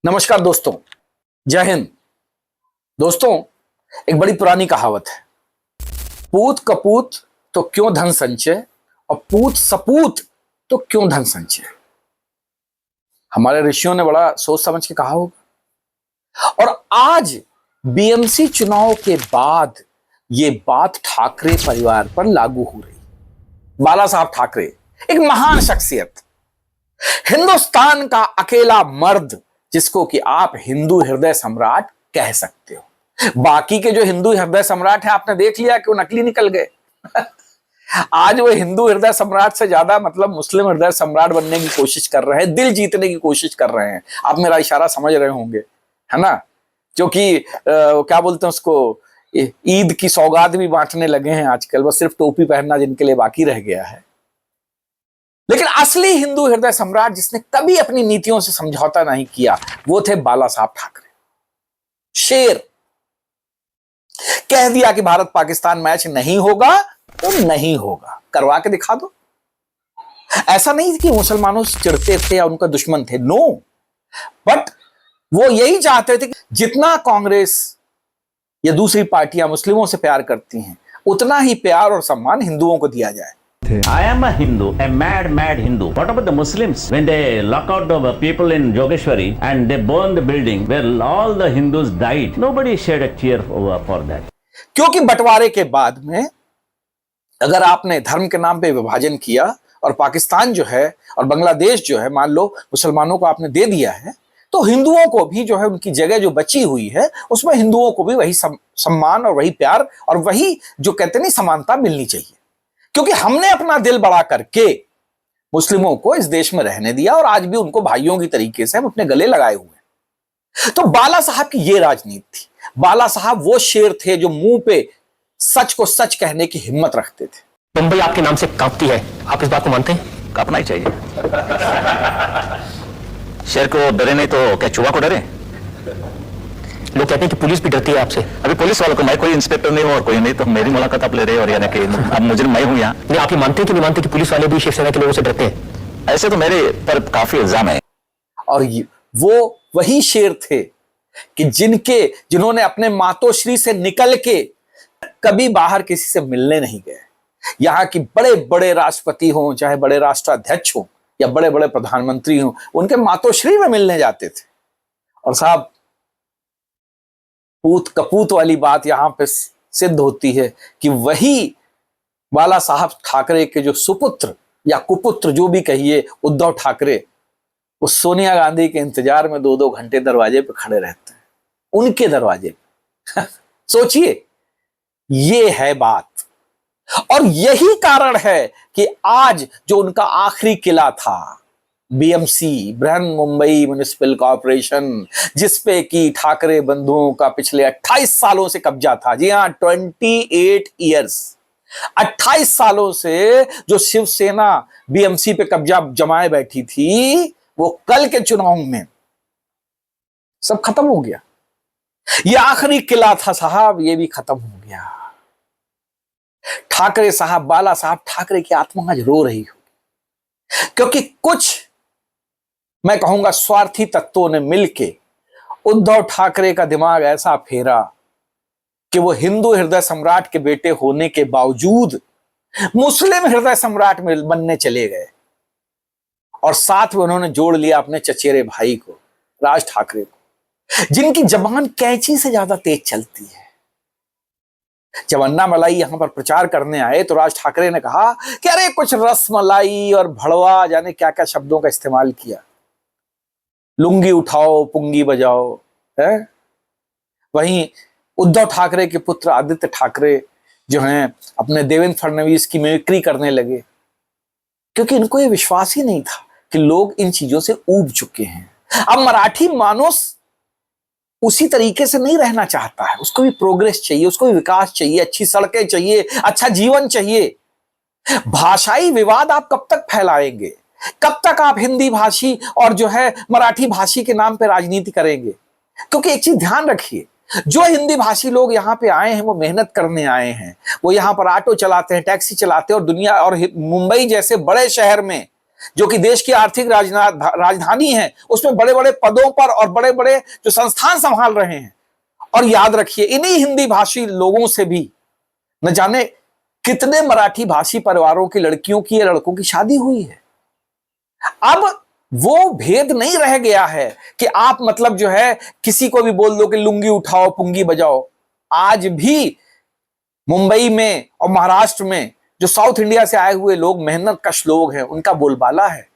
नमस्कार दोस्तों, जय हिंद। दोस्तों, एक बड़ी पुरानी कहावत है, पूत कपूत तो क्यों धन संचय और पूत सपूत तो क्यों धन संचय। हमारे ऋषियों ने बड़ा सोच समझ के कहा होगा। और आज बीएमसी चुनाव के बाद ये बात ठाकरे परिवार पर लागू हो रही। बाला साहब ठाकरे एक महान शख्सियत, हिंदुस्तान का अकेला मर्द जिसको कि आप हिंदू हृदय सम्राट कह सकते हो। बाकी के जो हिंदू हृदय सम्राट हैं, आपने देख लिया कि वो नकली निकल गए। आज वो हिंदू हृदय सम्राट से ज्यादा मतलब मुस्लिम हृदय सम्राट बनने की कोशिश कर रहे हैं, दिल जीतने की कोशिश कर रहे हैं। आप मेरा इशारा समझ रहे होंगे, है ना। जो कि क्या बोलते हैं उसको, ईद की सौगात भी बांटने लगे हैं आजकल, बस सिर्फ टोपी पहनना जिनके लिए बाकी रह गया है। लेकिन असली हिंदू हृदय सम्राट जिसने कभी अपनी नीतियों से समझौता नहीं किया, वो थे बाला साहब ठाकरे। शेर कह दिया कि भारत पाकिस्तान मैच नहीं होगा तो नहीं होगा, करवा के दिखा दो। ऐसा नहीं कि मुसलमानों से चिढ़ते थे या उनका दुश्मन थे, नो, बट वो यही चाहते थे कि जितना कांग्रेस या दूसरी पार्टियां मुस्लिमों से प्यार करती हैं, उतना ही प्यार और सम्मान हिंदुओं को दिया जाए। I am a Hindu, a mad Hindu. What about the Muslims? When they lock out the people in Jogeshwari and they burn the building where all the Hindus died, nobody shed a tear for that. क्योंकि बंटवारे के बाद में अगर आपने धर्म के नाम पे विभाजन किया और पाकिस्तान जो है और बांग्लादेश जो है, मान लो मुसलमानों को आपने दे दिया है, तो हिंदुओं को भी जो है उनकी जगह जो बची हुई है उसमें हिंदुओं को भी वही सम्मान और वही प्यार और वही जो कहते नहीं समानता मिलनी चाहिए। क्योंकि हमने अपना दिल बड़ा करके मुस्लिमों को इस देश में रहने दिया और आज भी उनको भाइयों की तरीके से हम अपने गले लगाए हुए हैं। तो बाला साहब की ये राजनीति थी। बाला साहब वो शेर थे जो मुंह पे सच को सच कहने की हिम्मत रखते थे। मुंबई आपके नाम से कांपती है, आप इस बात को मानते हैं? कांपना ही चाहिए। शेर को डरे नहीं तो क्या चूहा को डरे? लोग कहते हैं कि पुलिस भी डरती है आपसे। अभी पुलिस वालों को, मैं कोई इंस्पेक्टर नहीं हूं और कोई नहीं, तो मेरी मुलाकात आप ले रहे हो और यानी कि अब मुजरिम मैं हूं यहाँ। नहीं, आप ये मानते हैं कि नहीं मानते कि पुलिस वाले भी शिवसेना के लोगों से डरते हैं? ऐसे तो मेरे पर काफी इल्जाम है। और वो वही शेर थे कि जिन्होंने अपने मातोश्री से निकल के कभी बाहर किसी से मिलने नहीं गए। यहाँ की बड़े बड़े राष्ट्रपति हों, चाहे बड़े राष्ट्राध्यक्ष हों या बड़े बड़े प्रधानमंत्री हों, उनके मातोश्री में मिलने जाते थे। और साहब, पूत कपूत वाली बात यहां पे सिद्ध होती है कि वही बाला साहब ठाकरे के जो सुपुत्र या कुपुत्र जो भी कहिए, उद्धव ठाकरे, वो सोनिया गांधी के इंतजार में 2-2 घंटे दरवाजे पे खड़े रहते हैं, उनके दरवाजे पे। सोचिए, ये है बात। और यही कारण है कि आज जो उनका आखिरी किला था, BMC, Brihan Mumbai municipal corporation, जिसपे कि ठाकरे बंधुओं का पिछले 28 सालों से कब्जा था। जी हां, 28 ईयर्स, 28 सालों से जो शिवसेना बीएमसी पे कब्जा जमाए बैठी थी, वो कल के चुनाव में सब खत्म हो गया। ये आखिरी किला था साहब, ये भी खत्म हो गया। ठाकरे साहब, बाला साहब ठाकरे की आत्मा आज रो रही होगी, क्योंकि कुछ मैं कहूंगा स्वार्थी तत्वों ने मिलके उद्धव ठाकरे का दिमाग ऐसा फेरा कि वो हिंदू हृदय सम्राट के बेटे होने के बावजूद मुस्लिम हृदय सम्राट में बनने चले गए। और साथ में उन्होंने जोड़ लिया अपने चचेरे भाई को, राज ठाकरे को, जिनकी जबान कैंची से ज्यादा तेज चलती है। जब अन्ना मलाई यहां पर प्रचार करने आए तो राज ठाकरे ने कहा कि अरे कुछ रस मलाई और भड़वा, जाने क्या क्या शब्दों का इस्तेमाल किया। लुंगी उठाओ, पुंगी बजाओ, है। वहीं उद्धव ठाकरे के पुत्र आदित्य ठाकरे जो हैं, अपने देवेंद्र फडणवीस की मिमिक्री करने लगे, क्योंकि इनको ये विश्वास ही नहीं था कि लोग इन चीजों से ऊब चुके हैं। अब मराठी मानुस उसी तरीके से नहीं रहना चाहता है, उसको भी प्रोग्रेस चाहिए, उसको भी विकास चाहिए, अच्छी सड़कें चाहिए, अच्छा जीवन चाहिए। भाषाई विवाद आप कब तक फैलाएंगे? कब तक आप हिंदी भाषी और जो है मराठी भाषी के नाम पे राजनीति करेंगे? क्योंकि एक चीज ध्यान रखिए, जो हिंदी भाषी लोग यहाँ पे आए हैं वो मेहनत करने आए हैं, वो यहाँ पर ऑटो चलाते हैं, टैक्सी चलाते हैं, और दुनिया और मुंबई जैसे बड़े शहर में जो कि देश की आर्थिक राजधानी है, उसमें बड़े बड़े पदों पर और बड़े बड़े जो संस्थान संभाल रहे हैं। और याद रखिए, इन्हीं हिंदी भाषी लोगों से भी न जाने कितने मराठी भाषी परिवारों की लड़कियों की या लड़कों की शादी हुई है। अब वो भेद नहीं रह गया है कि आप मतलब जो है किसी को भी बोल दो कि लुंगी उठाओ, पुंगी बजाओ। आज भी मुंबई में और महाराष्ट्र में जो साउथ इंडिया से आए हुए लोग मेहनत कश लोग हैं, उनका बोलबाला है।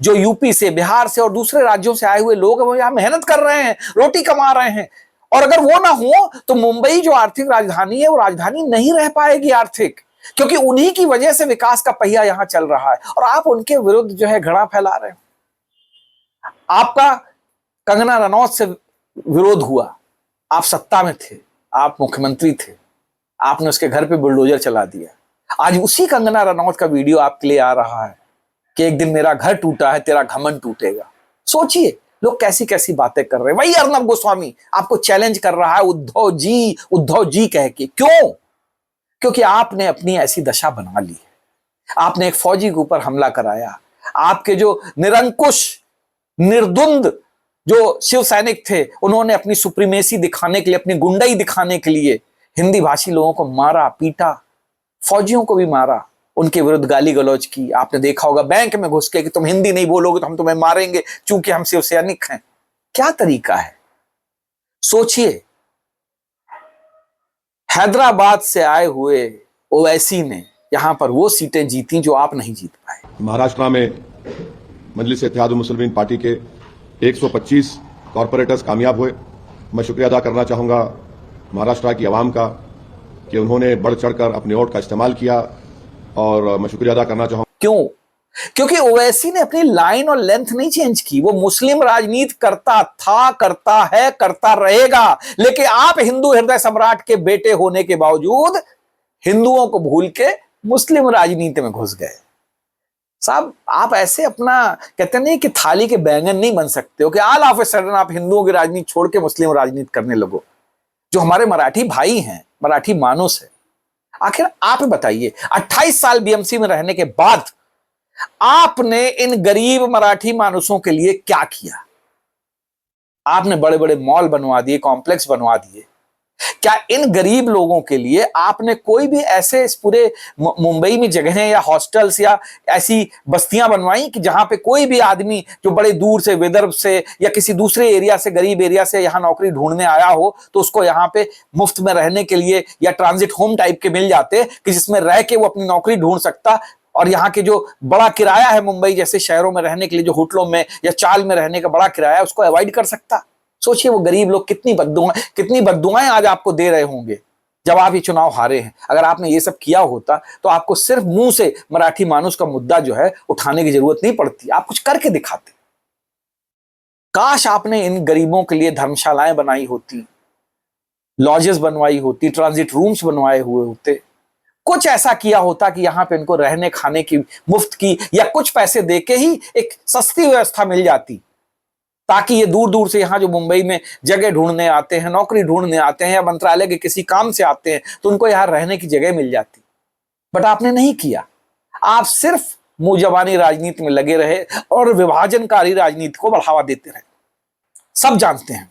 जो यूपी से, बिहार से और दूसरे राज्यों से आए हुए लोग हैं, वो यहां मेहनत कर रहे हैं, रोटी कमा रहे हैं। और अगर वो ना हो तो मुंबई जो आर्थिक राजधानी है, वो राजधानी नहीं रह पाएगी आर्थिक, क्योंकि उन्हीं की वजह से विकास का पहिया यहां चल रहा है। और आप उनके विरुद्ध जो है घड़ा फैला रहे हैं। आपका कंगना रनौत से विरोध हुआ, आप सत्ता में थे, आप मुख्यमंत्री थे, आपने उसके घर पे बुलडोजर चला दिया। आज उसी कंगना रनौत का वीडियो आपके लिए आ रहा है कि एक दिन मेरा घर टूटा है, तेरा घमंड टूटेगा। सोचिए लोग कैसी कैसी बातें कर रहे हैं। वही अर्नब गोस्वामी आपको चैलेंज कर रहा है, उद्धव जी कह के। क्यों? क्योंकि आपने अपनी ऐसी दशा बना ली है। आपने एक फौजी के ऊपर हमला कराया। आपके जो निरंकुश निर्दुंद जो शिव सैनिक थे, उन्होंने अपनी सुप्रीमेसी दिखाने के लिए, अपनी गुंडाई दिखाने के लिए हिंदी भाषी लोगों को मारा, पीटा, फौजियों को भी मारा, उनके विरुद्ध गाली गलौज की। आपने देखा होगा बैंक में घुस के कि तुम हिंदी नहीं बोलोगे तो हम तुम्हें मारेंगे, चूंकि हम शिव सैनिक हैं। क्या तरीका है? सोचिए, हैदराबाद से आए हुए ओवैसी ने यहां पर वो सीटें जीती जो आप नहीं जीत पाए। महाराष्ट्र में मजलिस इत्तेहाद मुस्लिमीन पार्टी के 125 कॉरपोरेटर्स कामयाब हुए। मैं शुक्रिया अदा करना चाहूंगा महाराष्ट्र की आवाम का कि उन्होंने बढ़ चढ़कर अपने वोट का इस्तेमाल किया, और मैं शुक्रिया अदा करना चाहूंगा। क्यों? क्योंकि ओवैसी ने अपनी लाइन और लेंथ नहीं चेंज की। वो मुस्लिम राजनीति करता था, करता है, करता रहेगा। लेकिन आप हिंदू हृदय सम्राट के बेटे होने के बावजूद हिंदुओं को भूल के मुस्लिम राजनीति में घुस गए। साहब, आप ऐसे अपना कहते नहीं कि थाली के बैंगन नहीं बन सकते हो कि ऑल ऑफ ए सडन आप हिंदुओं की राजनीति छोड़ के मुस्लिम राजनीति करने लगो। जो हमारे मराठी भाई हैं, मराठी मानुस है, आखिर आप बताइए, 28 साल बीएमसी में रहने के बाद आपने इन गरीब मराठी मानुसों के लिए क्या किया? आपने बड़े बड़े मॉल बनवा दिए, कॉम्प्लेक्स बनवा दिए। क्या इन गरीब लोगों के लिए आपने कोई भी ऐसे इस पूरे मुंबई में जगहें या हॉस्टल्स या ऐसी बस्तियां बनवाई कि जहां पे कोई भी आदमी जो बड़े दूर से, विदर्भ से या किसी दूसरे एरिया से, गरीब एरिया से यहां नौकरी ढूंढने आया हो तो उसको यहां पे मुफ्त में रहने के लिए या ट्रांजिट होम टाइप के मिल जाते कि जिसमें रह के वो अपनी नौकरी ढूंढ सकता। और यहाँ के जो बड़ा किराया है मुंबई जैसे शहरों में रहने के लिए, जो होटलों में या चाल में रहने का बड़ा किराया है, उसको अवॉइड कर सकता। सोचिए वो गरीब लोग कितनी बद्दुआएं आज आपको दे रहे होंगे जब आप ये चुनाव हारे हैं। अगर आपने ये सब किया होता तो आपको सिर्फ मुंह से मराठी मानुस का मुद्दा जो है उठाने की जरूरत नहीं पड़ती, आप कुछ करके दिखाते। काश आपने इन गरीबों के लिए धर्मशालाएं बनाई होती, लॉजेस बनवाई होती, ट्रांजिट रूम्स बनवाए हुए होते, कुछ ऐसा किया होता कि यहां पे इनको रहने खाने की मुफ्त की या कुछ पैसे देके ही एक सस्ती व्यवस्था मिल जाती, ताकि ये दूर दूर से यहाँ जो मुंबई में जगह ढूंढने आते हैं, नौकरी ढूंढने आते हैं या मंत्रालय के किसी काम से आते हैं तो उनको यहाँ रहने की जगह मिल जाती। बट आपने नहीं किया। आप सिर्फ मुंह जबानी राजनीति में लगे रहे और विभाजनकारी राजनीति को बढ़ावा देते रहे। सब जानते हैं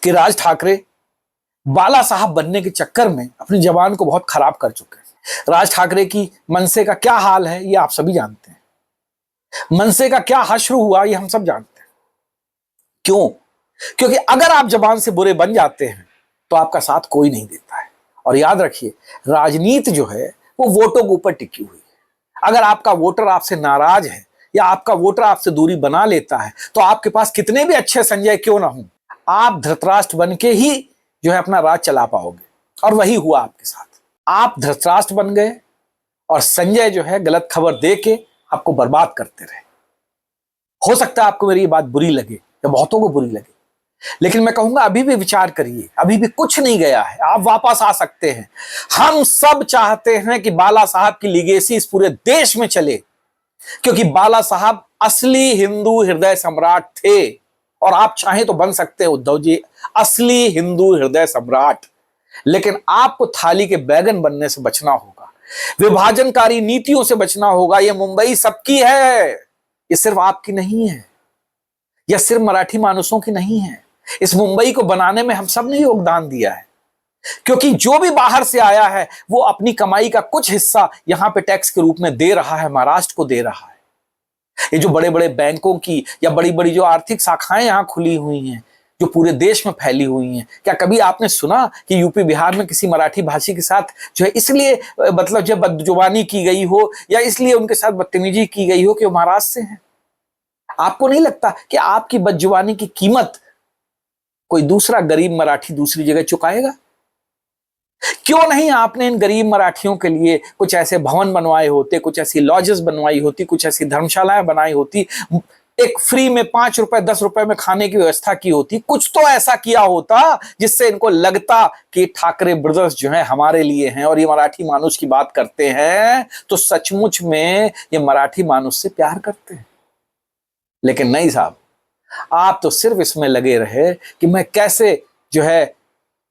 कि राज ठाकरे बाला साहब बनने के चक्कर में अपनी जबान को बहुत खराब कर चुके हैं। राज ठाकरे की मनसे का क्या हाल है ये आप सभी जानते हैं। मनसे का क्या हश्र हुआ ये हम सब जानते हैं। क्यों? क्योंकि अगर आप जबान से बुरे बन जाते हैं तो आपका साथ कोई नहीं देता है। और याद रखिए, राजनीति जो है वो वोटों के ऊपर टिकी हुई है। अगर आपका वोटर आपसे नाराज है या आपका वोटर आपसे दूरी बना लेता है तो आपके पास कितने भी अच्छे संजय क्यों ना हो, आप धृतराष्ट्र बन के ही जो है अपना राज चला पाओगे। और वही हुआ आपके साथ। आप धृतराष्ट्र बन गए और संजय जो है गलत खबर दे के आपको बर्बाद करते रहे। हो सकता है आपको मेरी ये बात बुरी लगे या बहुतों को बुरी लगे, लेकिन मैं कहूंगा अभी भी विचार करिए, अभी भी कुछ नहीं गया है, आप वापस आ सकते हैं। हम सब चाहते हैं कि बाला साहब की लीगेसी इस पूरे देश में चले, क्योंकि बाला साहब असली हिंदू हृदय सम्राट थे। और आप चाहें तो बन सकते हैं उद्धव जी असली हिंदू हृदय सम्राट, लेकिन आपको थाली के बैगन बनने से बचना होगा। विभाजनकारी नीतियों से बचना होगा। यह मुंबई सबकी है, ये सिर्फ आपकी नहीं है, यह सिर्फ मराठी मानुसों की नहीं है। इस मुंबई को बनाने में हम सब ने योगदान दिया है, क्योंकि जो भी बाहर से आया है वो अपनी कमाई का कुछ हिस्सा यहां पे टैक्स के रूप में दे रहा है, महाराष्ट्र को दे रहा है। ये जो बड़े बड़े बैंकों की या बड़ी बड़ी जो आर्थिक शाखाएं यहां खुली हुई हैं, जो पूरे देश में फैली हुई हैं, क्या कभी आपने सुना कि यूपी बिहार में किसी मराठी भाषी के साथ जो है इसलिए मतलब जो बदजुबानी की गई हो या इसलिए उनके साथ बदतमीजी की गई हो कि वो महाराष्ट्र से हैं? आपको नहीं लगता कि आपकी बदजुबानी की कीमत कोई दूसरा गरीब मराठी दूसरी जगह चुकाएगा? क्यों नहीं आपने इन गरीब मराठियों के लिए कुछ ऐसे भवन बनवाए होते, कुछ ऐसी लॉजेस बनवाई होती, कुछ ऐसी धर्मशालाएं बनाई होती, एक फ्री में 5 रुपए 10 रुपए में खाने की व्यवस्था की होती, कुछ तो ऐसा किया होता जिससे इनको लगता कि ठाकरे ब्रदर्स जो हैं हमारे लिए हैं और ये मराठी मानुस की बात करते हैं तो सचमुच में ये मराठी मानुस से प्यार करते हैं। लेकिन नहीं साहब, आप तो सिर्फ इसमें लगे रहे कि मैं कैसे जो है,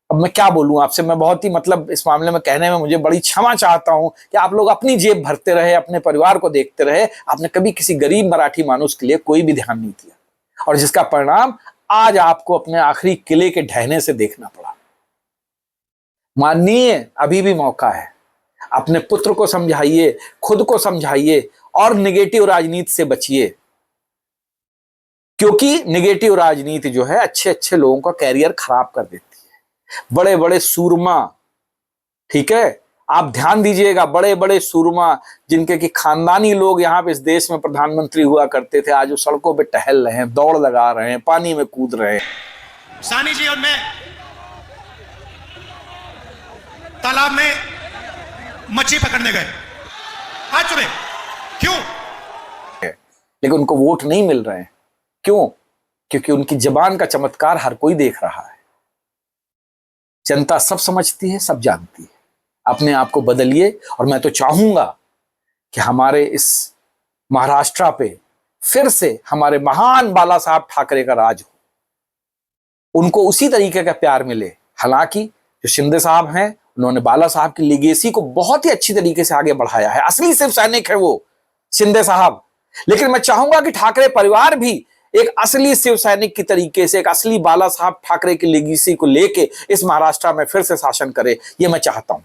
अब मैं क्या बोलूं आपसे, मैं बहुत ही मतलब इस मामले में कहने में मुझे बड़ी क्षमा चाहता हूं कि आप लोग अपनी जेब भरते रहे, अपने परिवार को देखते रहे, आपने कभी किसी गरीब मराठी मानुस के लिए कोई भी ध्यान नहीं दिया, और जिसका परिणाम आज आपको अपने आखिरी किले के ढहने से देखना पड़ा। माननीय, अभी भी मौका है, अपने पुत्र को समझाइए, खुद को समझाइए और निगेटिव राजनीति से बचिए, क्योंकि निगेटिव राजनीति जो है अच्छे अच्छे लोगों का कैरियर खराब कर देती है। बड़े बड़े सूरमा, ठीक है, आप ध्यान दीजिएगा, बड़े बड़े सूरमा जिनके कि खानदानी लोग यहाँ पे इस देश में प्रधानमंत्री हुआ करते थे, आज वो सड़कों पे टहल रहे हैं, दौड़ लगा रहे हैं, पानी में कूद रहे हैं। सानी जी और मैं तालाब में मछली पकड़ने गए, आज सुबह, क्यों? लेकिन उनको वोट नहीं मिल रहे हैं। क्यों? क्योंकि उनकी जबान का चमत्कार हर कोई देख रहा है। जनता सब समझती है, सब जानती है। अपने आप को बदलिए, और मैं तो चाहूंगा कि हमारे इस महाराष्ट्र पे फिर से हमारे महान बाला साहब ठाकरे का राज हो, उनको उसी तरीके का प्यार मिले। हालांकि जो शिंदे साहब हैं, उन्होंने बाला साहब की लेगेसी को बहुत ही अच्छी तरीके से आगे बढ़ाया है, असली शिव सैनिक है वो शिंदे साहब। लेकिन मैं चाहूंगा कि ठाकरे परिवार भी एक असली शिव सैनिक की तरीके से, एक असली बाला साहब ठाकरे की लेगेसी को लेके इस महाराष्ट्र में फिर से शासन करे, ये मैं चाहता हूं।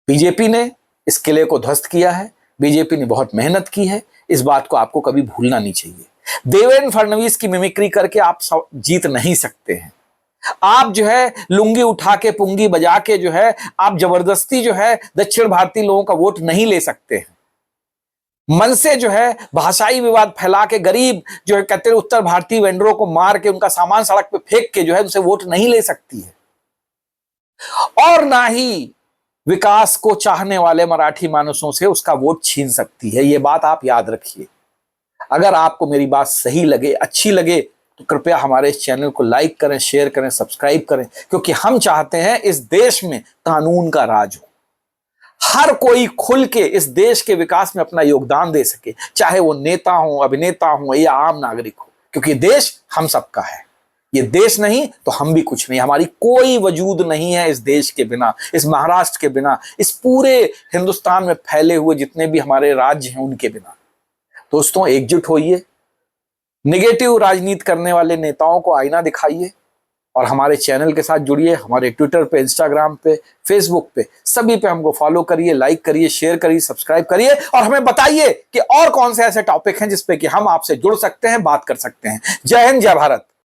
बीजेपी ने इस किले को ध्वस्त किया है, बीजेपी ने बहुत मेहनत की है, इस बात को आपको कभी भूलना नहीं चाहिए। देवेंद्र फडणवीस की मिमिक्री करके आप जीत नहीं सकते हैं। आप जो है लुंगी उठा के, पुंगी बजा के जो है आप जबरदस्ती जो है दक्षिण भारतीय लोगों का वोट नहीं ले सकते हैं। मन से जो है भाषाई विवाद फैला के गरीब जो है कहते हैं उत्तर भारतीय वेंडरों को मार के उनका सामान सड़क पे फेंक के जो है उनसे वोट नहीं ले सकती है, और ना ही विकास को चाहने वाले मराठी मानुसों से उसका वोट छीन सकती है। ये बात आप याद रखिए। अगर आपको मेरी बात सही लगे, अच्छी लगे, तो कृपया हमारे इस चैनल को लाइक करें, शेयर करें, सब्सक्राइब करें, क्योंकि हम चाहते हैं इस देश में कानून का राज हो, हर कोई खुल के इस देश के विकास में अपना योगदान दे सके, चाहे वो नेता हो, अभिनेता हो या आम नागरिक हो, क्योंकि देश हम सबका है। ये देश नहीं तो हम भी कुछ नहीं, हमारी कोई वजूद नहीं है इस देश के बिना, इस महाराष्ट्र के बिना, इस पूरे हिंदुस्तान में फैले हुए जितने भी हमारे राज्य हैं उनके बिना। दोस्तों, एकजुट होइए, नेगेटिव राजनीति करने वाले नेताओं को आईना दिखाइए, और हमारे चैनल के साथ जुड़िए। हमारे ट्विटर पे, इंस्टाग्राम पे, फेसबुक पे, सभी पे हमको फॉलो करिए, लाइक करिए, शेयर करिए, सब्सक्राइब करिए, और हमें बताइए कि और कौन से ऐसे टॉपिक हैं जिसपे कि हम आपसे जुड़ सकते हैं, बात कर सकते हैं। जय हिंद, जय भारत।